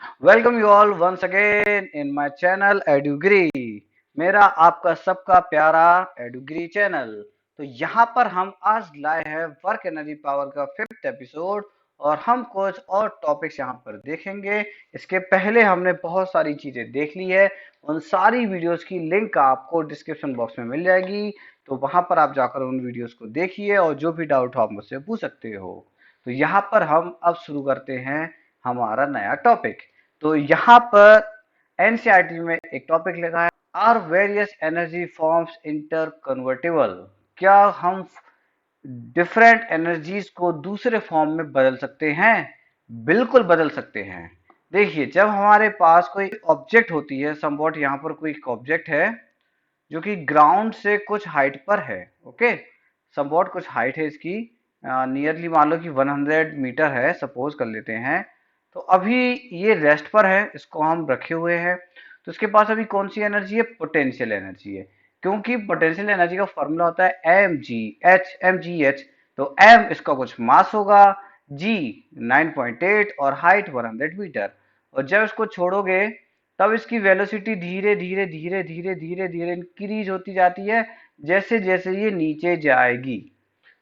Welcome you all once again in my channel Edugree. मेरा आपका सबका प्यारा एडुग्री चैनल। तो यहाँ पर हम आज लाए हैं वर्क एनर्जी पावर का 5th एपिसोड और हम कुछ और टॉपिक्स यहाँ पर देखेंगे। इसके पहले हमने बहुत सारी चीजें देख ली है। उन सारी वीडियोस की लिंक आपको डिस्क्रिप्शन बॉक्स में मिल जाएगी, तो वहां पर आप जाकर उन वीडियोस को देखिए और जो भी डाउट हो आप मुझसे पूछ सकते हो। तो यहाँ पर हम अब शुरू करते हैं हमारा नया टॉपिक। तो यहाँ पर एनसीईआरटी में एक टॉपिक लिखा है, are various energy forms interconvertible. क्या हम डिफरेंट एनर्जीज को दूसरे फॉर्म में बदल सकते हैं? बिल्कुल बदल सकते हैं। देखिए, जब हमारे पास कोई ऑब्जेक्ट होती है, समवॉट यहाँ पर कोई ऑब्जेक्ट है जो कि ग्राउंड से कुछ हाइट पर है। ओके, समवॉट कुछ हाइट है इसकी, नियरली मान लो कि 100 मीटर है, सपोज कर लेते हैं। तो अभी ये रेस्ट पर है, इसको हम रखे हुए हैं। तो इसके पास अभी कौन सी एनर्जी है? पोटेंशियल एनर्जी है, क्योंकि पोटेंशियल एनर्जी का फॉर्मूला होता है एम जी एच। तो एम इसका कुछ मास होगा, जी 9.8 और हाइट 100 मीटर। और जब इसको छोड़ोगे तब इसकी वेलोसिटी धीरे धीरे धीरे धीरे धीरे धीरे इंक्रीज होती जाती है जैसे जैसे ये नीचे जाएगी।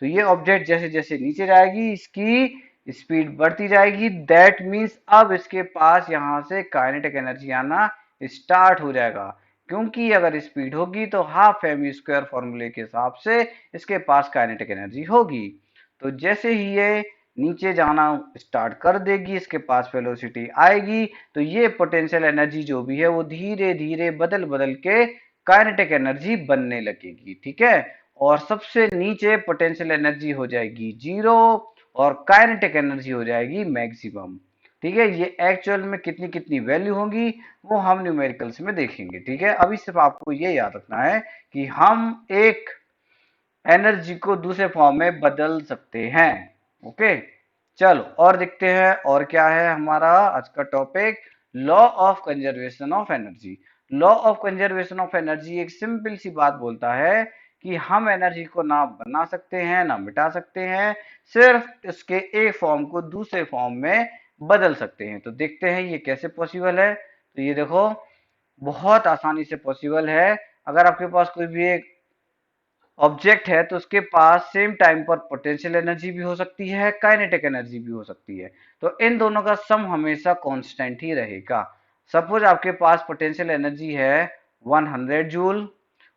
तो ये ऑब्जेक्ट जैसे जैसे नीचे जाएगी इसकी स्पीड बढ़ती जाएगी। दैट मीन्स अब इसके पास यहाँ से काइनेटिक एनर्जी आना स्टार्ट हो जाएगा, क्योंकि अगर स्पीड होगी तो हाफ एम स्क्वायर फॉर्मूले के हिसाब से इसके पास काइनेटिक एनर्जी होगी। तो जैसे ही ये नीचे जाना स्टार्ट कर देगी, इसके पास वेलोसिटी आएगी, तो ये पोटेंशियल एनर्जी जो भी है वो धीरे धीरे बदल बदल के काइनेटिक एनर्जी बनने लगेगी। ठीक है, और सबसे नीचे पोटेंशियल एनर्जी हो जाएगी जीरो और काइनेटिक एनर्जी हो जाएगी मैक्सिमम। ठीक है, ये एक्चुअल में कितनी कितनी वैल्यू होंगी वो हम न्यूमेरिकल्स में देखेंगे। ठीक है, अभी सिर्फ आपको ये याद रखना है कि हम एक एनर्जी को दूसरे फॉर्म में बदल सकते हैं। ओके, चलो और देखते हैं और क्या है हमारा आज का topic. Law of conservation of energy. Law of conservation of energy एक सिंपल सी बात बोलता है कि हम एनर्जी को ना बना सकते हैं ना मिटा सकते हैं, सिर्फ इसके एक फॉर्म को दूसरे फॉर्म में बदल सकते हैं। तो देखते हैं ये कैसे पॉसिबल है। तो ये देखो, बहुत आसानी से पॉसिबल है। अगर आपके पास कोई भी एक ऑब्जेक्ट है तो उसके पास सेम टाइम पर पोटेंशियल एनर्जी भी हो सकती है, काइनेटिक एनर्जी भी हो सकती है। तो इन दोनों का सम हमेशा कांस्टेंट ही रहेगा। सपोज आपके पास पोटेंशियल एनर्जी है 100 जूल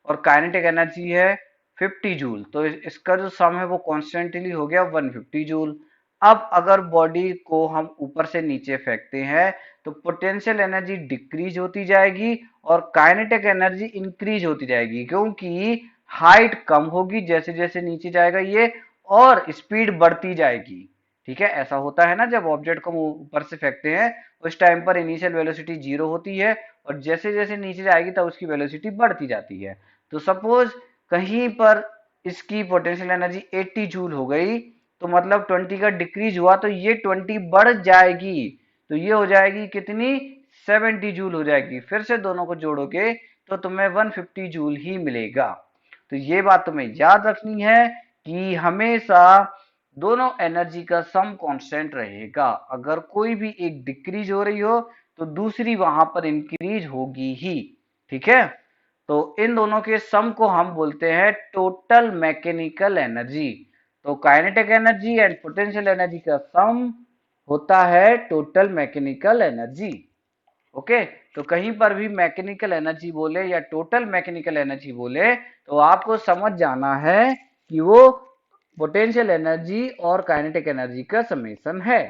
और काइनेटिक एनर्जी है 50 जूल, तो इसका जो सम है वो कॉन्स्टेंटली हो गया 150 जूल। अब अगर बॉडी को हम ऊपर से नीचे फेंकते हैं तो पोटेंशियल एनर्जी डिक्रीज होती जाएगी और काइनेटिक एनर्जी इंक्रीज होती जाएगी, क्योंकि हाइट कम होगी जैसे जैसे नीचे जाएगा ये, और स्पीड बढ़ती जाएगी। ठीक है, ऐसा होता है ना, जब ऑब्जेक्ट को हम ऊपर से फेंकते हैं उस टाइम पर इनिशियल वेलोसिटी जीरो होती है और जैसे जैसे नीचे जाएगी तब उसकी वेलोसिटी बढ़ती जाती है। तो सपोज कहीं पर इसकी पोटेंशियल एनर्जी 80 जूल हो गई, तो मतलब 20 का डिक्रीज हुआ तो ये 20 बढ़ जाएगी। तो ये हो जाएगी कितनी? 70 जूल हो जाएगी। फिर से दोनों को जोड़ोगे तो तुम्हें 150 जूल ही मिलेगा। तो ये बात तुम्हें याद रखनी है कि हमेशा दोनों एनर्जी का सम कांस्टेंट रहेगा। अगर कोई भी एक डिक्रीज हो रही हो तो दूसरी वहां पर इंक्रीज होगी ही। ठीक है, तो इन दोनों के सम को हम बोलते हैं टोटल मैकेनिकल एनर्जी। तो kinetic energy and potential energy का सम होता है टोटल मैकेनिकल एनर्जी। ओके, तो कहीं पर भी मैकेनिकल एनर्जी बोले या टोटल मैकेनिकल एनर्जी बोले तो आपको समझ जाना है कि वो पोटेंशियल एनर्जी और काइनेटिक एनर्जी का समेशन है।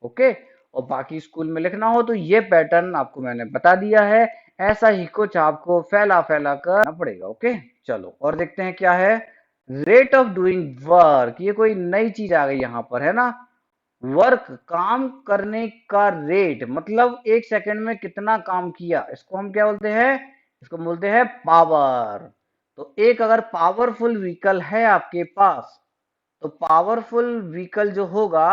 ओके, और बाकी स्कूल में लिखना हो तो ये पैटर्न आपको मैंने बता दिया है, ऐसा ही कुछ आपको फैला फैला कर पड़ेगा। ओके, चलो और देखते हैं क्या है। रेट ऑफ डूइंग वर्क, ये कोई नई चीज आ गई यहाँ पर, है ना। वर्क, काम करने का रेट, मतलब एक सेकंड में कितना काम किया, इसको हम क्या बोलते हैं? इसको बोलते हैं पावर। तो एक अगर पावरफुल व्हीकल है आपके पास, तो पावरफुल व्हीकल जो होगा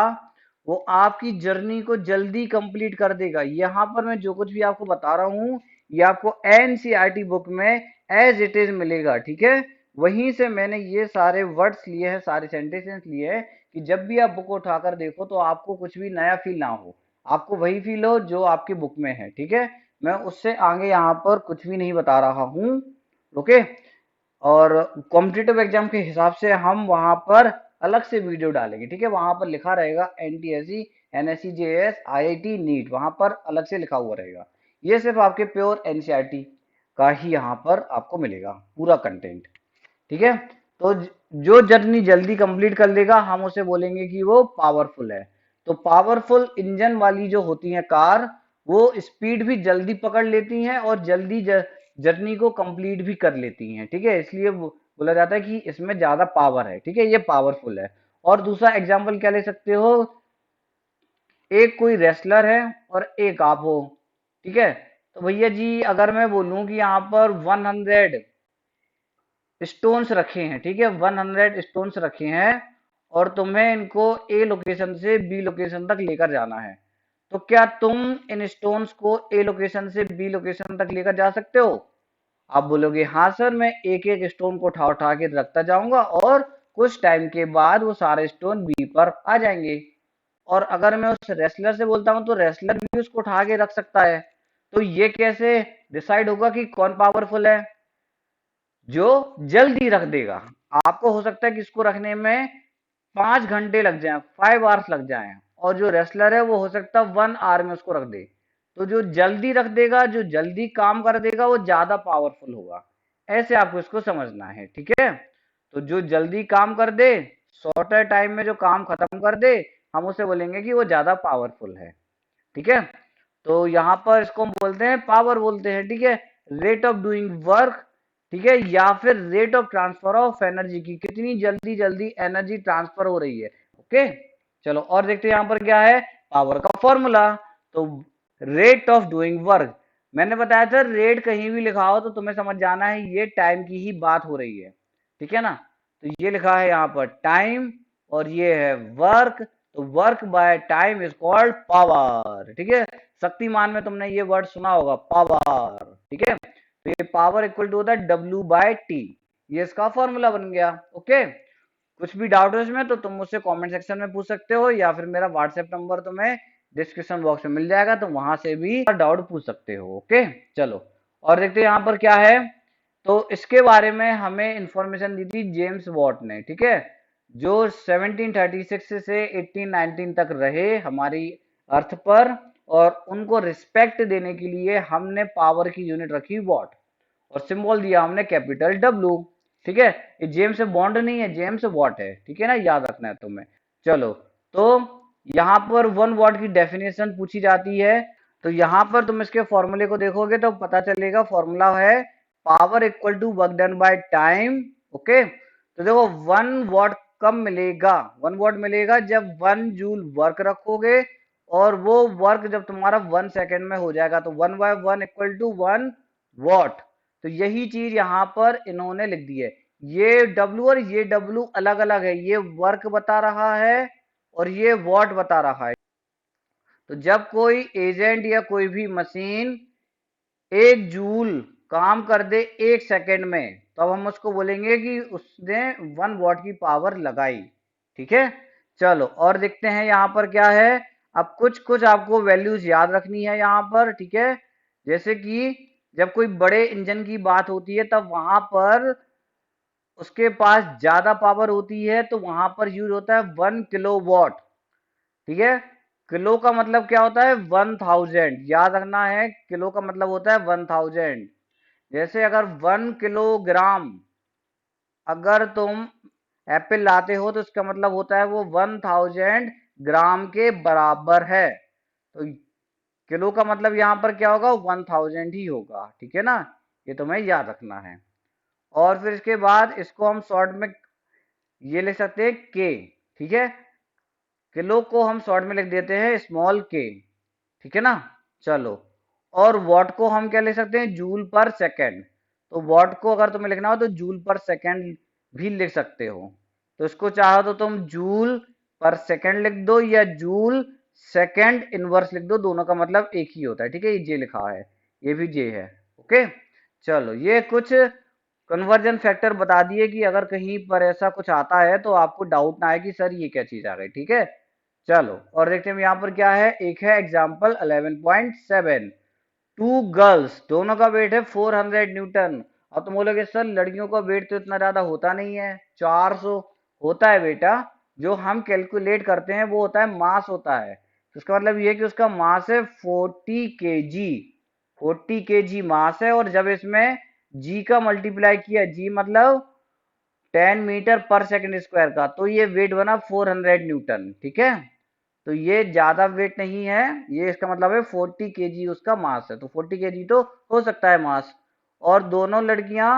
वो आपकी जर्नी को जल्दी कंप्लीट कर देगा। यहाँ पर मैं जो कुछ भी आपको बता रहा हूँ ये आपको एनसीईआरटी बुक में एज इट इज मिलेगा। ठीक है, वहीं से मैंने ये सारे वर्ड्स लिए हैं, सारे सेंटेंसेस लिए हैं कि जब भी आप बुक उठाकर देखो तो आपको कुछ भी नया फील ना हो। आपको वही फील हो जो आपकी बुक में है, ठीक है। मैं उससे आगे यहाँ पर कुछ भी नहीं बता रहा हूँ। ओके। और कॉम्पिटिटिव एग्जाम के हिसाब से हम वहां पर अलग से वीडियो डालेंगे, ठीक है। वहां पर लिखा रहेगा NTSC, NSC, JS, IIT, NEET, वहां पर अलग से लिखा हुआ रहेगा। ये सिर्फ आपके प्योर एनसीईआरटी का ही यहाँ पर आपको मिलेगा पूरा कंटेंट, ठीक है। तो जो जर्नी जल्दी कंप्लीट कर लेगा हम उसे बोलेंगे कि वो पावरफुल है। तो पावरफुल इंजन वाली जो होती है कार, वो स्पीड भी जल्दी पकड़ लेती हैं और जल्दी जर्नी को कंप्लीट भी कर लेती हैं, ठीक है। इसलिए बोला जाता है कि इसमें ज्यादा पावर है, ठीक है, ये पावरफुल है। और दूसरा एग्जाम्पल क्या ले सकते हो, एक कोई रेसलर है और एक आप हो, ठीक है। तो भैया जी अगर मैं बोलूं कि यहाँ पर 100 स्टोन्स रखे हैं, ठीक है, 100 स्टोन्स रखे हैं और तुम्हें इनको ए लोकेशन से बी लोकेशन तक लेकर जाना है, तो क्या तुम इन स्टोन्स को ए लोकेशन से बी लोकेशन तक लेकर जा सकते हो? आप बोलोगे हाँ सर, मैं एक एक स्टोन को उठा उठा के रखता जाऊंगा और कुछ टाइम के बाद वो सारे स्टोन बी पर आ जाएंगे। और अगर मैं उस रेसलर से बोलता हूं तो रेसलर भी उसको उठा के रख सकता है। तो ये कैसे डिसाइड होगा कि कौन पावरफुल है? जो जल्दी रख देगा। आपको हो सकता है कि इसको रखने में 5 घंटे लग जाए, 5 आवर्स लग जाए, और जो रेसलर है वो हो सकता है 1 आवर में उसको रख दे। तो जो जल्दी रख देगा, जो जल्दी काम कर देगा, वो ज्यादा पावरफुल होगा। ऐसे आपको इसको समझना है, ठीक है। तो जो जल्दी काम कर दे, शॉर्टर टाइम में जो काम खत्म कर दे, हम उसे बोलेंगे कि वो ज्यादा पावरफुल है, ठीक है। तो यहाँ पर इसको हम बोलते हैं पावर बोलते हैं, ठीक है। रेट ऑफ डूइंग वर्क, ठीक है, या फिर rate of transfer of energy, की कितनी जल्दी जल्दी एनर्जी ट्रांसफर हो रही है। ओके। चलो और देखते हैं यहाँ पर क्या है पावर का फॉर्मूला। तो रेट ऑफ डूइंग वर्क, मैंने बताया था रेट कहीं भी लिखा हो तो तुम्हें समझ जाना है ये टाइम की ही बात हो रही है, ठीक है ना। तो ये लिखा है यहाँ पर टाइम और ये है वर्क, तो work by time is called power, ठीक है। शक्तिमान में तुमने ये वर्ड सुना होगा पावर, ठीक है। तो ये पावर इक्वल टू होता है W/T, ये इसका फॉर्मूला बन गया। ओके। कुछ भी डाउट है इसमें तो तुम मुझसे कमेंट सेक्शन में पूछ सकते हो, या फिर मेरा व्हाट्सएप नंबर तुम्हें डिस्क्रिप्शन बॉक्स में मिल जाएगा, तो वहां से भी डाउट पूछ सकते हो। ओके। चलो और देखते हैं यहाँ पर क्या है। तो इसके बारे में हमें इंफॉर्मेशन दी थी जेम्स वॉट ने, ठीक है, जो 1736 से 1819 तक रहे हमारी अर्थ पर। और उनको रिस्पेक्ट देने के लिए हमने पावर की यूनिट रखी वॉट, और सिंबल दिया हमने कैपिटल W, ठीक है। ये जेम्स बॉन्ड नहीं है, जेम्स वॉट है, ठीक है ना, याद रखना है तुम्हें। चलो, तो यहाँ पर 1 वॉट की डेफिनेशन पूछी जाती है। तो यहाँ पर तुम इसके फॉर्मूले को देखोगे तो पता चलेगा, फॉर्मूला है power equal to work done by time. Okay. तो देखो 1 वॉट कब मिलेगा, 1 वॉट मिलेगा जब 1 जूल वर्क रखोगे, और वो वर्क जब तुम्हारा 1 सेकेंड में हो जाएगा, तो 1/1 इक्वल टू 1 वॉट। तो यही चीज यहाँ पर इन्होंने लिख दी है। ये W और ये W अलग अलग है, ये वर्क बता रहा है और ये वॉट बता रहा है। तो जब कोई एजेंट या कोई भी मशीन 1 जूल काम कर दे 1 सेकेंड में, तो अब हम उसको बोलेंगे कि उसने 1 वॉट की पावर लगाई, ठीक है। चलो और देखते हैं यहाँ पर क्या है। अब कुछ कुछ आपको वैल्यूज याद रखनी है यहाँ पर, ठीक है। जैसे कि जब कोई बड़े इंजन की बात होती है तब वहां पर उसके पास ज्यादा पावर होती है, तो वहां पर यूज होता है 1 किलो वॉट, ठीक है। किलो का मतलब क्या होता है 1000, याद रखना है, किलो का मतलब होता है 1000। जैसे अगर 1 किलोग्राम अगर तुम एप्पल लाते हो तो इसका मतलब होता है वो 1000 ग्राम के बराबर है। तो किलो का मतलब यहाँ पर क्या होगा 1000 ही होगा, ठीक है ना। ये तुम्हें याद रखना है। और फिर इसके बाद इसको हम शॉर्ट में ये लिख सकते हैं के, ठीक है। किलो को हम शॉर्ट में लिख देते हैं स्मॉल के, ठीक है ना। चलो और वॉट को हम क्या लिख सकते हैं जूल पर सेकेंड। तो वॉट को अगर तुम्हें लिखना हो तो जूल पर सेकेंड भी लिख सकते हो। तो इसको चाहो तो तुम जूल पर सेकेंड लिख दो या जूल सेकेंड इनवर्स लिख दो, दोनों का मतलब एक ही होता है, ठीक है। ये जे लिखा है, ये भी जे है। ओके। चलो ये कुछ कन्वर्जन फैक्टर बता दिए कि अगर कहीं पर ऐसा कुछ आता है तो आपको डाउट ना आए कि सर ये क्या चीज आ गई, ठीक है। चलो और देखते हैं यहाँ पर क्या है। एक है एग्जाम्पल 11.7, टू गर्ल्स, दोनों का वेट है 400 न्यूटन। अब तुम बोलोगे सर लड़कियों का वेट तो इतना ज्यादा होता नहीं है, 400 होता है बेटा। जो हम कैलकुलेट करते हैं वो होता है मास होता है। तो इसका मतलब ये है कि उसका मास है 40 kg, 40 kg मास है। और जब इसमें जी का मल्टीप्लाई किया, जी मतलब 10 मीटर पर सेकंड स्क्वायर का, तो ये वेट बना 400 न्यूटन। ठीक है, तो ये ज्यादा वेट नहीं है, ये इसका मतलब है 40 kg उसका मास है, तो 40 kg तो हो सकता है मास। और दोनों लड़कियां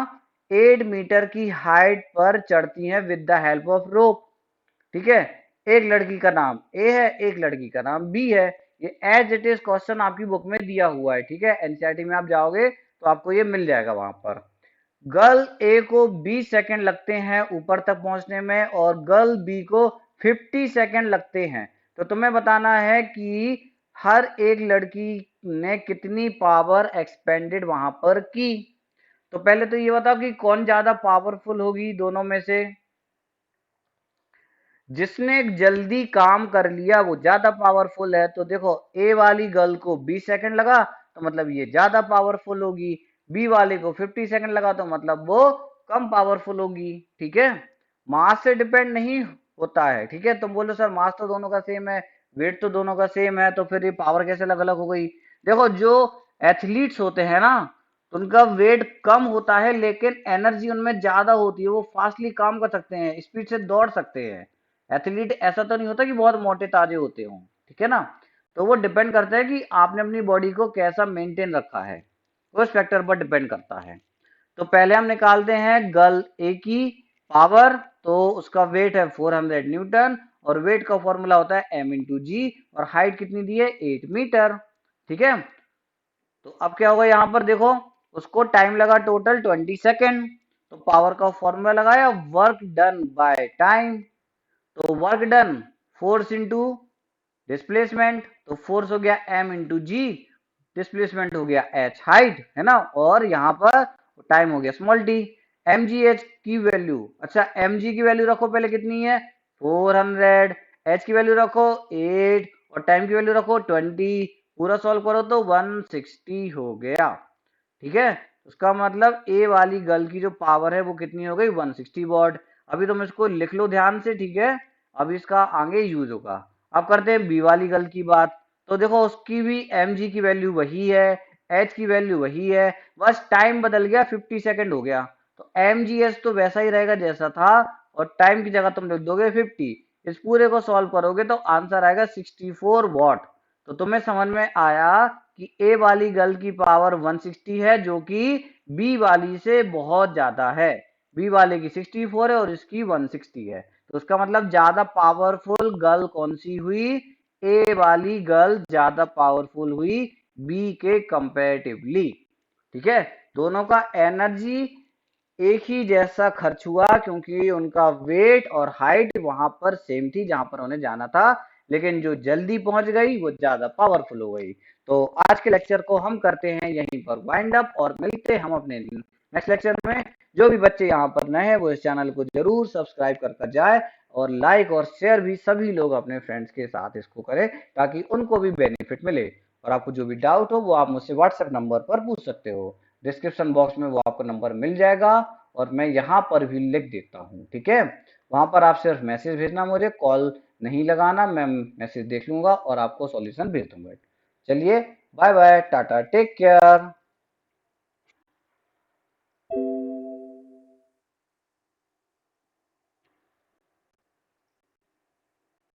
8 मीटर की हाइट पर चढ़ती हैं with the help of rope. ठीक है, एक लड़की का नाम ए है, एक लड़की का नाम बी है। ये एज इट इज क्वेश्चन आपकी बुक में दिया हुआ है। ठीक है, एनसीईआरटी में आप जाओगे तो आपको ये मिल जाएगा वहां पर। गर्ल ए को 20 सेकंड लगते हैं ऊपर तक पहुंचने में और गर्ल बी को 50 सेकंड लगते हैं। तो तुम्हें बताना है कि हर एक लड़की ने कितनी पावर एक्सपेंडेड वहां पर की। तो पहले तो ये बताओ कि कौन ज्यादा पावरफुल होगी दोनों में से। जिसने जल्दी काम कर लिया वो ज्यादा पावरफुल है। तो देखो ए वाली गर्ल को 20 सेकंड लगा तो मतलब ये ज्यादा पावरफुल होगी। बी वाले को 50 सेकंड लगा तो मतलब वो कम पावरफुल होगी। ठीक है, मास से डिपेंड नहीं होता है। ठीक है, तुम बोलो सर मास तो दोनों का सेम है, वेट तो दोनों का सेम है, तो फिर ये पावर कैसे अलग अलग हो गई। देखो जो एथलीट्स होते हैं ना, तो उनका वेट कम होता है लेकिन एनर्जी उनमें ज्यादा होती है, वो फास्टली काम कर सकते हैं, स्पीड से दौड़ सकते हैं। एथलीट ऐसा तो नहीं होता कि बहुत मोटे ताजे होते हों। ठीक है ना, तो वो डिपेंड करता है कि आपने अपनी बॉडी को कैसा मेंटेन रखा है, उस फैक्टर पर डिपेंड करता है। तो पहले हम निकालते हैं गर्ल ए की पावर। तो उसका वेट है 400 न्यूटन और वेट का फॉर्मूला होता है m इंटू जी, और हाइट कितनी दी है 8 मीटर। ठीक है, तो अब क्या होगा यहाँ पर देखो, उसको टाइम लगा टोटल 20 सेकेंड। तो पावर का फॉर्मूला लगाया वर्क डन बाय टाइम। तो work done force into displacement, तो फोर्स हो गया m इंटू जी, डिस्प्लेसमेंट हो गया h हाइट, है ना, और यहाँ पर टाइम हो गया small T. M G H की वैल्यू, अच्छा एम जी की वैल्यू रखो पहले कितनी है 400, एच की वैल्यू रखो 8 और टाइम की वैल्यू रखो 20। पूरा सॉल्व करो तो 160 हो गया। ठीक है, उसका मतलब ए वाली गर्ल की जो पावर है वो कितनी हो गई 160 वॉट। अभी तुम इसको लिख लो ध्यान से। ठीक है, अब इसका आगे यूज होगा। अब करते हैं बी वाली गर्ल की बात। तो देखो उसकी भी एम जी की वैल्यू वही है, एच की वैल्यू वही है, बस टाइम बदल गया 50 सेकेंड हो गया। तो एम जी एच तो वैसा ही रहेगा जैसा था, और टाइम की जगह तुम लिख दोगे 50। इस पूरे को सॉल्व करोगे तो आंसर आएगा 64 वॉट। तो तुम्हें समझ में आया कि ए वाली गर्ल की पावर 160 है जो कि बी वाली से बहुत ज्यादा है। बी वाले की 64 है और इसकी 160 है। तो उसका मतलब ज्यादा पावरफुल गर्ल कौन सी हुई, ए वाली गर्ल ज्यादा पावरफुल हुई बी के कंपैरेटिवली। ठीक है, दोनों का एनर्जी एक ही जैसा खर्च हुआ क्योंकि उनका वेट और हाइट वहां पर सेम थी जहां पर उन्हें जाना था, लेकिन जो जल्दी पहुंच गई वो ज्यादा पावरफुल हो गई। तो आज के लेक्चर को हम करते हैं यहीं पर वाइंड अप और मिलते हैं हम अपने नेक्स्ट लेक्चर में। जो भी बच्चे यहाँ पर नए हैं वो इस चैनल को जरूर सब्सक्राइब कर जाए और लाइक और शेयर भी सभी लोग अपने फ्रेंड्स के साथ इसको करें ताकि उनको भी बेनिफिट मिले। और आपको जो भी डाउट हो वो आप मुझसे व्हाट्सएप नंबर पर पूछ सकते हो, डिस्क्रिप्शन बॉक्स में वो आपको नंबर मिल जाएगा और मैं यहाँ पर भी लिख देता हूँ। ठीक है, वहां पर आप सिर्फ मैसेज भेजना, मुझे कॉल नहीं लगाना, मैं मैसेज देख लूंगा और आपको सॉल्यूशन भेज दूंगा। चलिए bye bye, tata, take care.